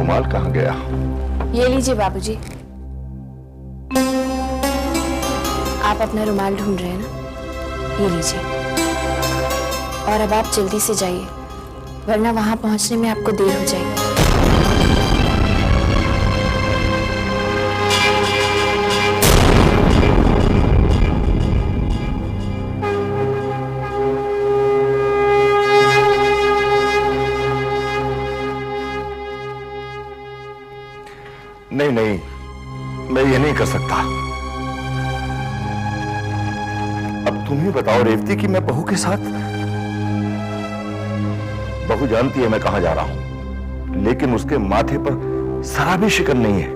रुमाल कहाँ गया? ये लीजिए बाबूजी। आप अपना रुमाल ढूंढ रहे हैं ना, ये लीजिए। और अब आप जल्दी से जाइए, वरना वहां पहुंचने में आपको देर हो जाएगी। नहीं नहीं, मैं ये नहीं कर सकता। अब तुम ही बताओ रेवती कि मैं बहू के साथ। बहू जानती है मैं कहां जा रहा हूं, लेकिन उसके माथे पर जरा भी शिकन नहीं है।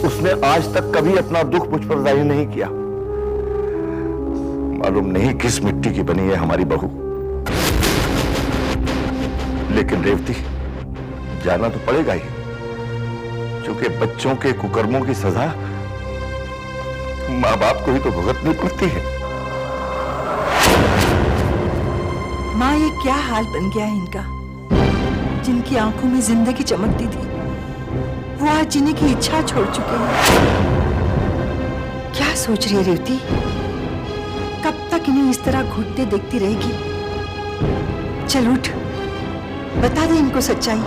उसने आज तक कभी अपना दुख मुझ पर जाहिर नहीं किया। मालूम नहीं किस मिट्टी की बनी है हमारी बहू। लेकिन रेवती, जाना तो पड़ेगा ही, क्योंकि बच्चों के कुकर्मों की सजा मां बाप को ही तो भुगतनी पड़ती है। माँ, ये क्या हाल बन गया है इनका। जिनकी आंखों में जिंदगी चमकती थी, वो आज जीने की इच्छा छोड़ चुके हैं। क्या सोच रही है रेवती? कब तक इन्हें इस तरह घुटते देखती रहेगी? चल उठ, बता दे इनको सच्चाई।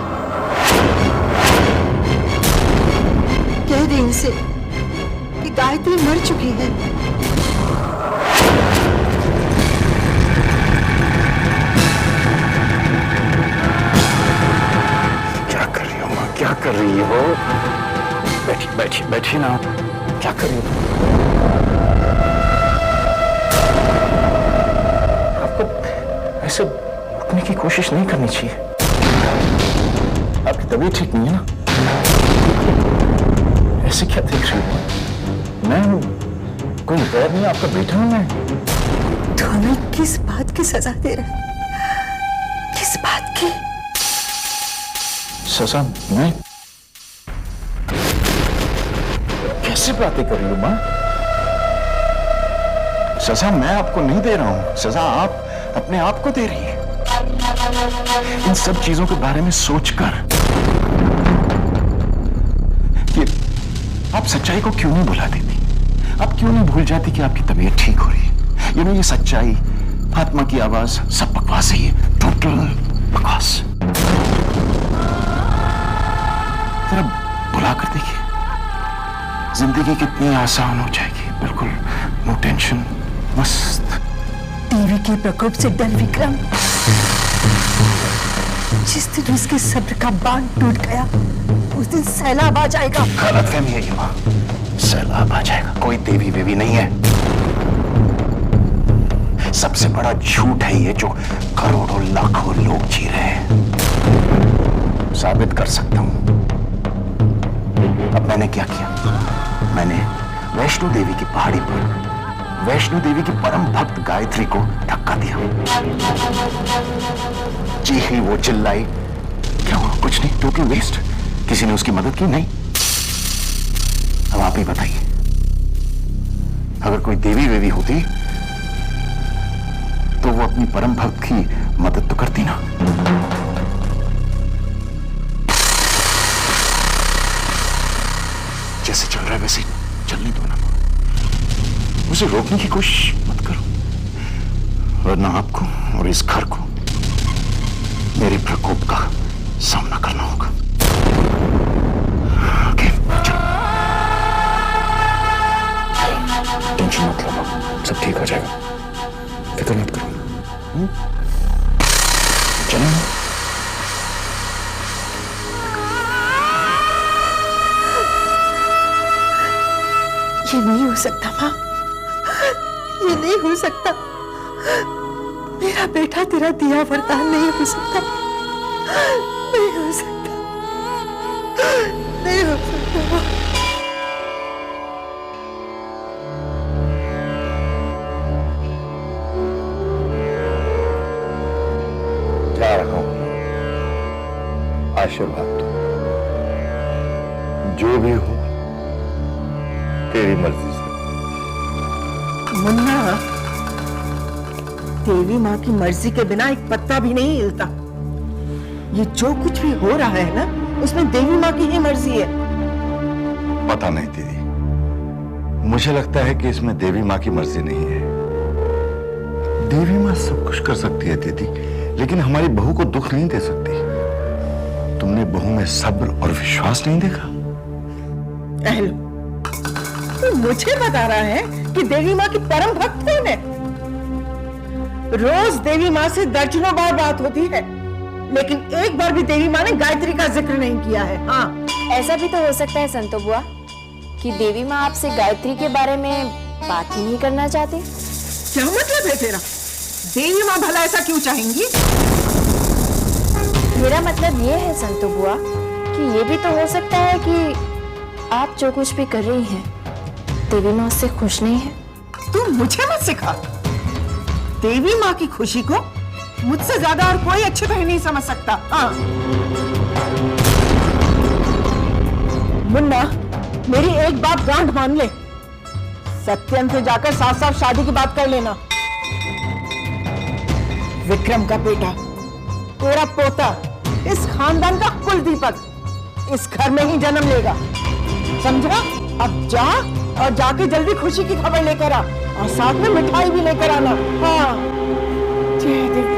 कह दे इनसे कि गायत्री मर चुकी है। क्या कर रही हो मां? क्या कर रही हो? बैठी बैठी बैठी ना, क्या कर रही हो? आपको ऐसे उठने की कोशिश नहीं करनी चाहिए। आपकी तबीयत ठीक नहीं है ना? ऐसे क्या देख रही हो? मैं कोई गैर नहीं, आपका बेटा हूं मैं। तो हमें किस बात की सजा दे रहा है? किस बात की सजा? मैं कैसे बातें कर रही हूं मां? सजा मैं आपको नहीं दे रहा हूं, सजा आप अपने आप को दे रही है। इन सब चीजों के बारे में सोचकर कि आप सच्चाई को क्यों नहीं भुला देती? आप क्यों नहीं भूल जाती कि आपकी तबीयत ठीक हो रही है? ये सच्चाई, आत्मा की आवाज, सब बकवास है, ये टोटल बकवास। जरा भुला कर देखिए, जिंदगी कितनी आसान हो जाएगी। बिल्कुल नो टेंशन, मस्त। टीवी के प्रकोप से डर विक्रम, जिस दिन उसके सब्र का बांध टूट गया, उस दिन सैलाब आ जाएगा। गलतफहमी है ये मां, सैलाब आ जाएगा। कोई देवी वेवी नहीं है। सबसे बड़ा झूठ है ये जो करोड़ों लाखों लोग जी रहे हैं। साबित कर सकता हूं। अब मैंने क्या किया? मैंने वैष्णो देवी की पहाड़ी पर वैष्णो देवी की परम भक्त गायत्री को धक्का दिया। चीखी, वो चिल्लाई। क्या हुआ? कुछ नहीं, टोटल वेस्ट। किसी ने उसकी मदद की? नहीं। अब आप ही बताइए, अगर कोई देवी वेवी होती तो वो अपनी परम भक्त की मदद तो करती ना। जैसे चल रहा है वैसे चलने दो ना। उसे रोकने की कोशिश मत करो, वरना आपको और इस घर को मेरे प्रकोप का सामना करना होगा। ओके, चलो। टेंशन मत लो, सब ठीक हो जाएगा, फिक्र मत करो। चलो। ये नहीं हो सकता माँ, ये नहीं हो सकता। मेरा बेटा तेरा दिया वरदान नहीं हो सकता, नहीं हो सकता, नहीं हो सकता। जा रहा हूं, आशीर्वाद दो। जो भी हो तेरी मर्जी से। मुन्ना, देवी माँ की मर्जी के बिना एक पत्ता भी नहीं हिलता। ये जो कुछ भी हो रहा है ना, उसमें देवी माँ की ही मर्जी है। पता नहीं दीदी, मुझे लगता है कि इसमें देवी माँ की मर्जी नहीं है। देवी माँ सब कुछ कर सकती है दीदी, लेकिन हमारी बहू को दुख नहीं दे सकती। तुमने बहू में सब्र और विश्वास नहीं देखा? हेलो, तो मुझे बता रहा है कि देवी माँ की परम भक्त कौन है? रोज देवी माँ से दर्जनों बार बात होती है, लेकिन एक बार भी देवी माँ ने गायत्री का जिक्र नहीं किया है। हाँ, ऐसा भी तो हो सकता है संतो बुआ कि देवी माँ आपसे गायत्री के बारे में बात ही नहीं करना चाहती। क्या मतलब है तेरा? देवी माँ भला ऐसा क्यों चाहेंगी? मेरा मतलब ये है संतो बुआ कि ये भी तो हो सकता है कि आप जो कुछ भी कर रही हैं, देवी माँ उससे खुश नहीं है। तू मुझे मत सिखा। देवी माँ की खुशी को मुझसे ज्यादा और कोई अच्छी तरह नहीं समझ सकता। हाँ। मुन्ना, मेरी एक बात गांठ मान ले, सत्यन से जाकर साफ साफ शादी की बात कर लेना। विक्रम का बेटा, तेरा पोता, इस खानदान का कुल दीपक इस घर में ही जन्म लेगा, समझा? अब जा और जाके जल्दी खुशी की खबर लेकर आ और साथ में मिठाई भी लेकर आना। हाँ, जय देवी माँ।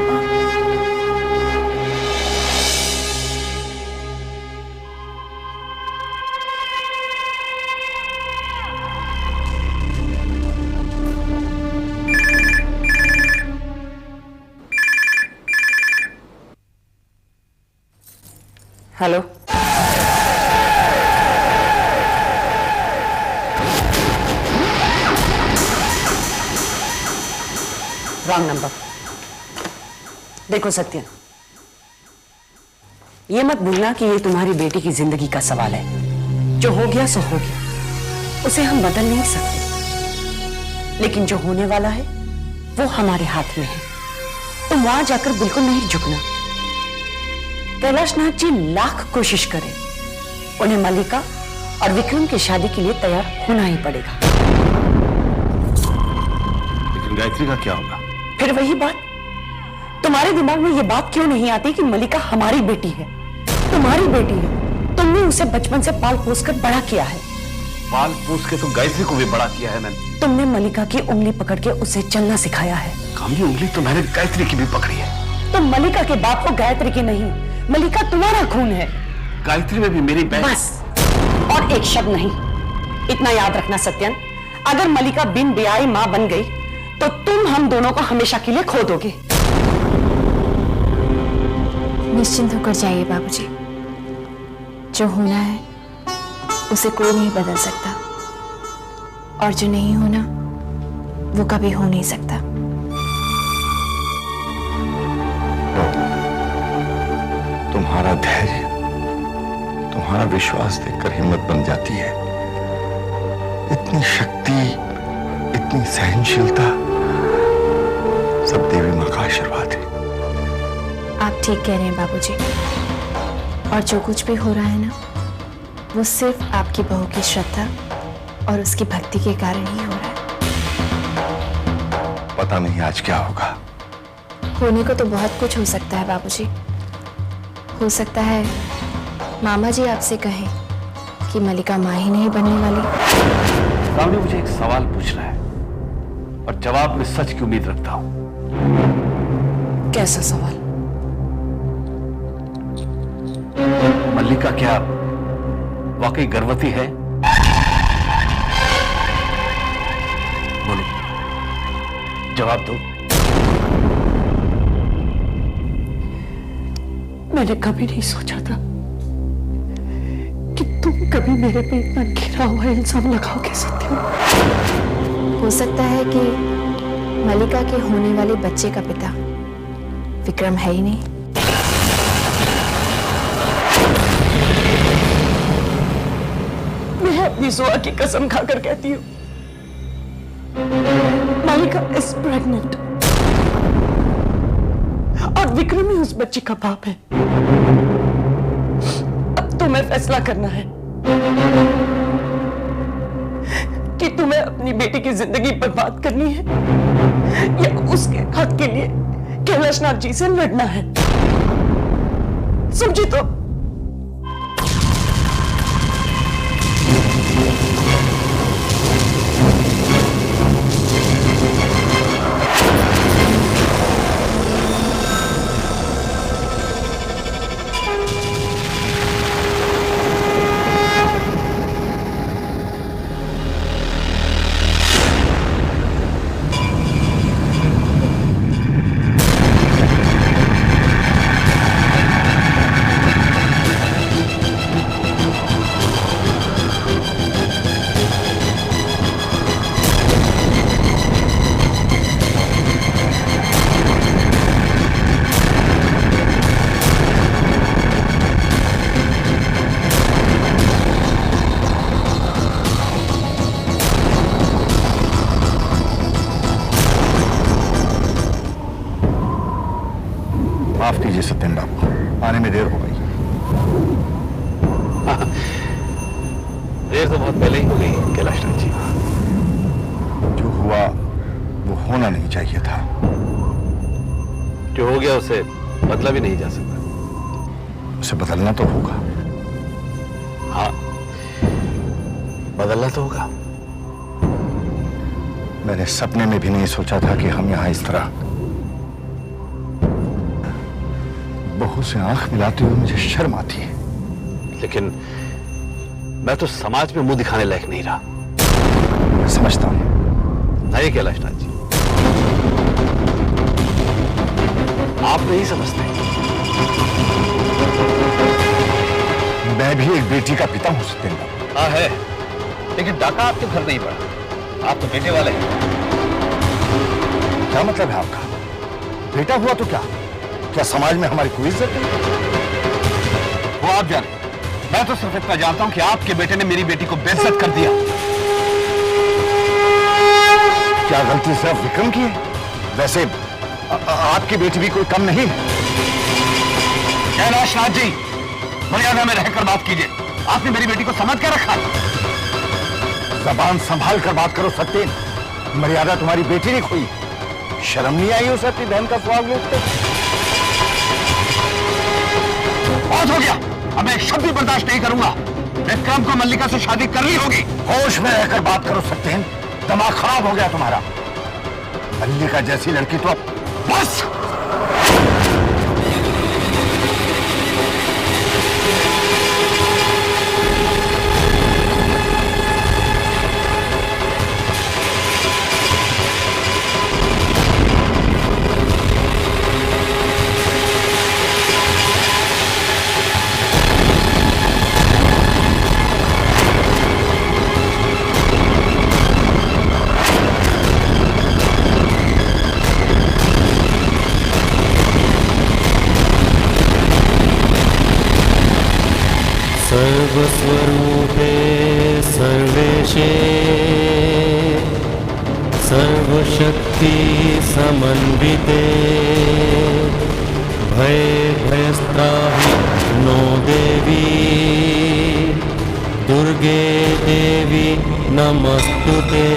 Hello, wrong number. देखो सत्यन, ये मत भूलना कि ये तुम्हारी बेटी की जिंदगी का सवाल है। जो हो गया सो हो गया, उसे हम बदल नहीं सकते, लेकिन जो होने वाला है वो हमारे हाथ में है। तुम वहां जाकर बिल्कुल नहीं झुकना। कैलाशनाथ जी लाख कोशिश करें, उन्हें मल्लिका और विक्रम की शादी के लिए तैयार होना ही पड़ेगा। लेकिन गायत्री का क्या होगा? फिर वही बात, तुम्हारे दिमाग में ये बात क्यों नहीं आती कि मल्लिका हमारी बेटी है, तुम्हारी बेटी है। तुमने उसे बचपन से पाल पोस कर बड़ा किया है। पाल पोस के तो गायत्री को भी बड़ा किया है मैंने। तुमने मल्लिका की उंगली पकड़ के उसे चलना सिखाया है। कामली उंगली तो मैंने गायत्री की भी पकड़ी है। तुम मल्लिका के बाप को गायत्री की नहीं, मल्लिका तुम्हारा खून है। गायत्री में भी मेरी बहन। बस, और एक शब्द नहीं। इतना याद रखना सत्यन, अगर मल्लिका बिन ब्याही मां बन गई तो तुम हम दोनों को हमेशा के लिए खो दोगे। निश्चिंत होकर जाइए बाबूजी, जो होना है उसे कोई नहीं बदल सकता, और जो नहीं होना वो कभी हो नहीं सकता। तुम्हारा धैर्य, तुम्हारा विश्वास देखकर हिम्मत बन जाती है। इतनी शक्ति, इतनी सहनशीलता, सब देवी माँ का आशीर्वाद है। आप ठीक कह रहे हैं बाबूजी, और जो कुछ भी हो रहा है ना, वो सिर्फ आपकी बहू की श्रद्धा और उसकी भक्ति के कारण ही हो रहा है। पता नहीं आज क्या होगा। होने को तो बहुत कुछ हो सकता है बाबूजी। हो सकता है मामा जी आपसे कहें कि मल्लिका मां ही नहीं बनने वाली। कामली मुझे एक सवाल पूछ रहा है और जवाब में सच की उम्मीद रखता हूं। कैसा सवाल? मल्लिका क्या वाकई गर्भवती है? बोलो, जवाब दो। मैंने कभी नहीं सोचा था कि तुम कभी मेरे पे इतना घिरा हुआ इल्जाम लगाओगे सत्यम। हो सकता है कि मल्लिका के होने वाले बच्चे का पिता विक्रम है ही नहीं। मैं अपनी जुआ की कसम खाकर कहती हूँ, मल्लिका इज प्रेग्नेंट और विक्रम ही उस बच्चे का बाप है। अब तुम्हें फैसला करना है कि तुम्हें अपनी बेटी की जिंदगी बर्बाद करनी है या उसके हक के लिए कैलाशनाथ जी से लड़ना है। समझी तो। माफ कीजिए सत्येन बाबू, आने में देर हो गई। देर तो बहुत पहले ही हो गई कैलाश नाथ जी। जो हुआ वो होना नहीं चाहिए था। जो हो गया उसे बदला भी नहीं जा सकता। उसे बदलना तो होगा। हाँ, बदलना तो होगा। मैंने सपने में भी नहीं सोचा था कि हम यहां इस तरह बहू से आंख मिलाते हुए मुझे शर्म आती है। लेकिन मैं तो समाज में मुंह दिखाने लायक नहीं रहा। मैं समझता हूं। नहीं कैलाश नाथ जी, आप नहीं समझते। मैं भी एक बेटी का पिता हूं सत्येन बाबू। हाँ है, लेकिन डाका आपके घर नहीं पड़ा। आप तो बेटे वाले हैं। क्या मतलब है आपका? बेटा हुआ तो क्या समाज में हमारी कोई इज्जत नहीं? वो आप जाने, मैं तो सिर्फ इतना जानता हूं कि आपके बेटे ने मेरी बेटी को बेइज्जत कर दिया। क्या गलती सिर्फ विक्रम की है? वैसे आपकी बेटी भी कोई कम नहीं है। कैलाश नाथ जी, मर्यादा में रहकर बात कीजिए। आपने मेरी बेटी को समझ कर रखा। जबान संभाल कर बात करो सत्येन। मर्यादा तुम्हारी बेटी ने खोई। शर्म नहीं आई उसे अपनी बहन का स्वाग लूटते? बहुत हो गया, अब मैं एक शब्द भी बर्दाश्त नहीं करूंगा। विक्रम को मल्लिका से शादी करनी होगी। होश में रहकर बात करो सत्येन। दिमाग खराब हो गया तुम्हारा। मल्लिका जैसी लड़की तो बस। सर्वस्वरूपे सर्वेशे सर्वशक्ति समन्विते भयस्त्राहि नो देवी दुर्गे देवी नमस्तुते।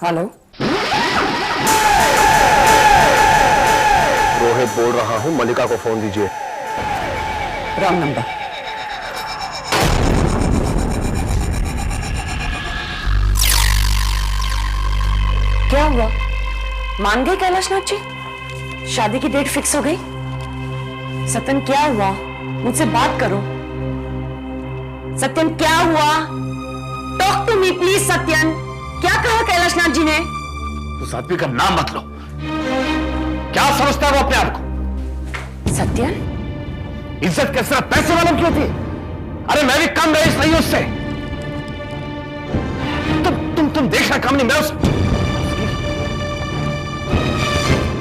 हेलो, रोहित बोल रहा हूं, मल्लिका को फोन दीजिए। Wrong number. क्या हुआ? मान गए कैलाशनाथ जी? शादी की डेट फिक्स हो गई? सत्यन क्या हुआ? मुझसे बात करो। सत्यन क्या हुआ? Talk to me please. Satyan, क्या कहा कैलाशनाथ जी ने? उस आदमी का नाम मत लो। क्या समझता है वो अपने आप को? सत्यन, इज्जत के सिर्फ पैसे वालों की होती है। अरे मैं भी कम रईस नहीं हूं उससे। तुम देखना कम नहीं, मैं उस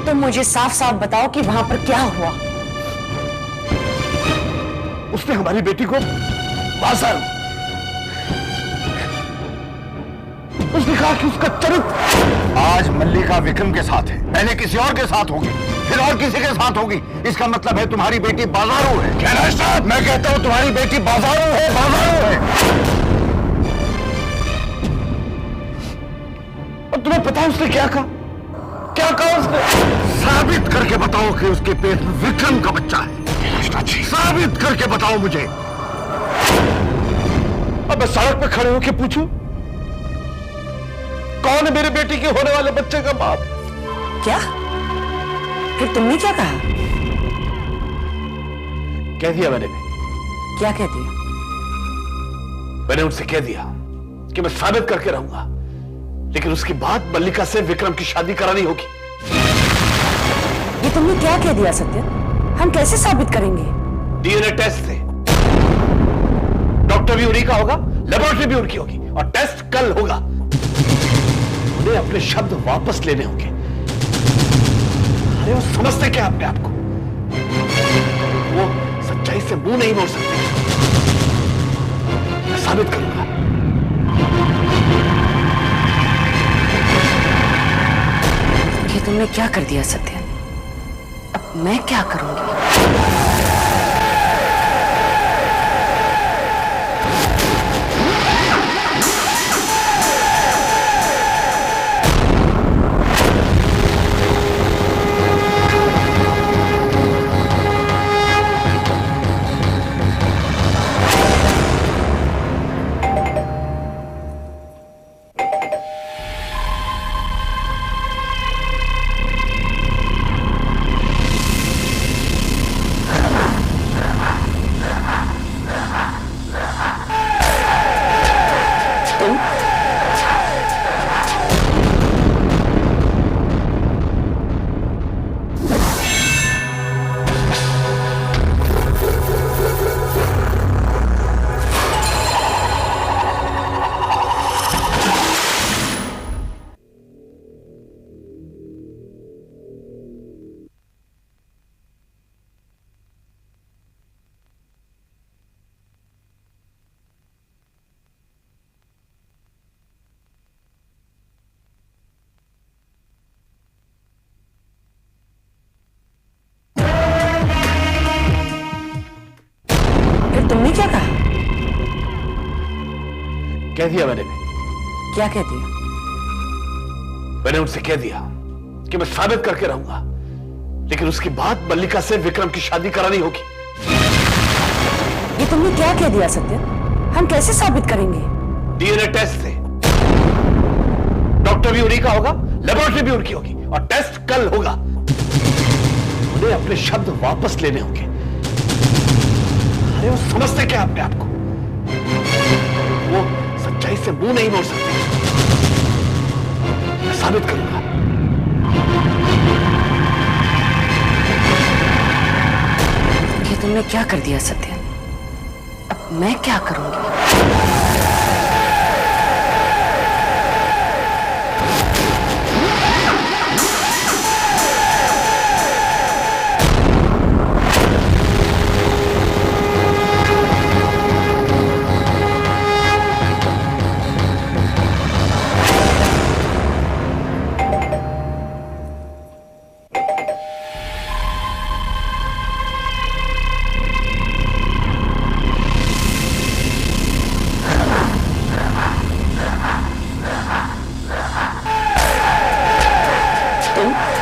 तुम मुझे साफ साफ बताओ कि वहां पर क्या हुआ। उसने हमारी बेटी को बाजार, उसने कहा कि उसका चरित्र आज मल्लिका विक्रम के साथ है, पहले किसी और के साथ होगी, फिर और किसी के साथ होगी। इसका मतलब है तुम्हारी बेटी बाजारू है। कैलाशनाथ, मैं कहता हूं तुम्हारी बेटी बाजारू है, बाजारू है। और तुम्हें पता है उसने क्या कहा? क्या कहा उसने? साबित करके बताओ कि उसके पेट में विक्रम का बच्चा है। साबित करके बताओ मुझे। अब मैं सड़क पे खड़े होकर पूछूं कौन है मेरे बेटी के होने वाले बच्चे का बाप? क्या? फिर तुमने क्या कहा? कह दिया मैंने। क्या कह दिया? मैंने उनसे कह दिया कि मैं साबित करके रहूंगा, लेकिन उसके बाद मल्लिका से विक्रम की शादी करानी होगी। ये तुमने क्या कह दिया सत्यन? हम कैसे साबित करेंगे? डीएनए टेस्ट से। डॉक्टर भी उन्हीं का होगा, लेबोरेटरी भी उनकी होगी, और टेस्ट कल होगा। उन्हें अपने शब्द वापस लेने होंगे। अरे वो समझते क्या अपने आप को? वो सच्चाई से मुंह नहीं मोड़ सकते। मैं साबित करूंगा। ये तुमने क्या कर दिया सत्यन? अब मैं क्या करूंगी? तुमने क्या कहा? कह दिया मैंने। क्या कह दिया? मैंने उनसे कह दिया कि मैं साबित करके रहूंगा, लेकिन उसके बाद मल्लिका से विक्रम की शादी करानी होगी। ये तुमने क्या कह दिया सत्यन? हम कैसे साबित करेंगे? डीएनए टेस्ट से। डॉक्टर भी उन्हीं का होगा, लेबोरेटरी भी उनकी होगी, और टेस्ट कल होगा। उन्हें अपने शब्द वापस लेने होंगे। अरे वो समझते क्या अपने आप को? वो सच्चाई से मुंह नहीं मोड़ सकते। मैं साबित करूंगा। ये तुमने क्या कर दिया सत्यन? अब मैं क्या करूंगी? तुम